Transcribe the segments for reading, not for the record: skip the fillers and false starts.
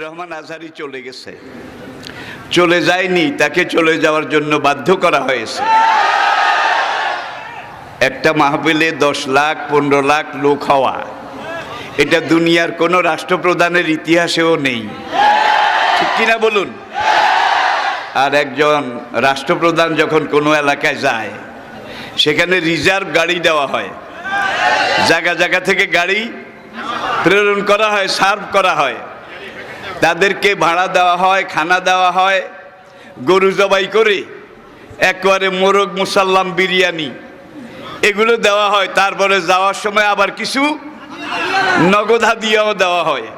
রহমান আজহারি চলে গেছে, চলে যায়নি, তাকে চলে যাওয়ার জন্য বাধ্য করা হয়েছে। একটা মাহফিলে 10 লাখ 15 লাখ লোক হওয়া, এটা দুনিয়ার কোনো রাষ্ট্রপ্রধানের ইতিহাসেও নেই, ঠিক কিনা বলুন? আর একজন রাষ্ট্রপ্রধান যখন কোনো এলাকায় যায়, সেখানে রিজার্ভ গাড়ি দেওয়া হয়, জায়গা জায়গা থেকে গাড়ি প্রেরণ করা হয়, সার্ভ করা হয়, তাদেরকে ভাড়া দেওয়া হয়, খানা দেওয়া হয়, গরু জবাই করে একবারে মোরগ মুসাল্লাম বিরিয়ানি এগুলো দেওয়া হয়। তারপরে যাওয়ার সময় আবার কিছু নগদ হাদিয়াও দেওয়া হয়।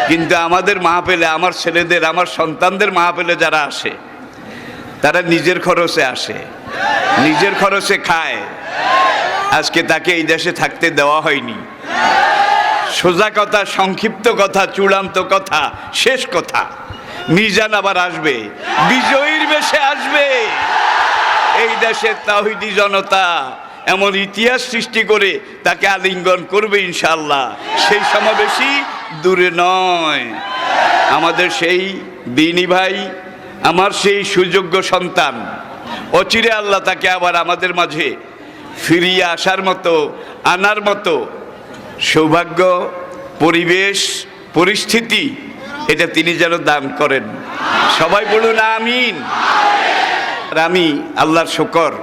কিন্তু আমাদের মাহফিলে, আমার ছেলেদের, আমার সন্তানদের মাহফিলে যারা আসে, তারা নিজের খরচে আসে, নিজের খরচে খায়। আজকে তাকে এই দেশে থাকতে দেওয়া হয়নি। সোজা কথা, সংক্ষিপ্ত কথা, চূড়ান্ত কথা, শেষ কথা, মিজান আবার আসবে, বিজয়ীর বেশে আসবে। এই দেশের তাওহীদি জনতা এমন ইতিহাস সৃষ্টি করে তাকে আলিঙ্গন করবে ইনশাআল্লাহ। সেই সমাবেশই দূরে নয়। আমাদের সেই দিনী ভাই, আমার সেই সুযোগ্য সন্তান, অচিরে আল্লাহ তাকে আবার আমাদের মাঝে ফিরিয়ে আসার মতো, আনার মতো সৌভাগ্য, পরিবেশ, পরিস্থিতি এটা তিনি যেন দান করেন। সবাই বলুন আমিন। আর আমি আল্লাহর শুকর,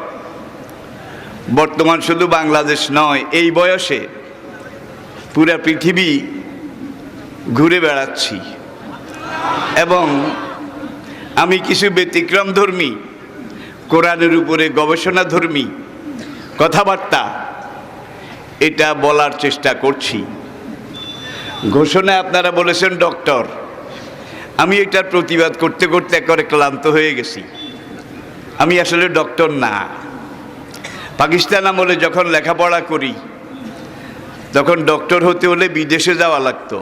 বর্তমান শুধু বাংলাদেশ নয়, এই বয়সে পুরা পৃথিবী ঘুরে বেড়াচ্ছি এবং আমি কিছু ব্যতিক্রম ধর্মী, কোরআনের উপরে গবেষণা ধর্মী কথাবার্তা এটা বলার চেষ্টা করছি। ঘোষণায় আপনারা বলেছেন ডক্টর, আমি এটার প্রতিবাদ করতে করতে একেবারে ক্লান্ত হয়ে গেছি। আমি আসলে ডক্টর না। পাকিস্তান আমলে যখন লেখাপড়া করি, তখন ডক্টর হতে হলে বিদেশে যাওয়া লাগতো।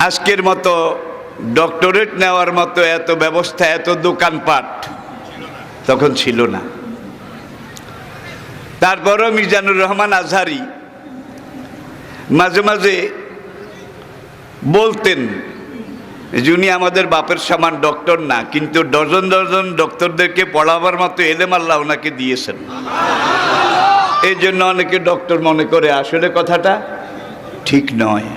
আজকের মতো ডক্টরেট নেওয়ার মতো এত ব্যবস্থা, এত দোকানপাট তখন ছিল না। তারপরও মিজানুর রহমান আজহারি মাঝে মাঝে বলতেন যে উনি আমাদের বাপের সমান ডক্টর না, কিন্তু ডজন ডজন ডক্টরদেরকে পড়াবার মতো এলেম আল্লাহ ওনাকে দিয়েছেন। এই জন্য অনেকে ডক্টর মনে করে, আসলে কথাটা ঠিক নয়।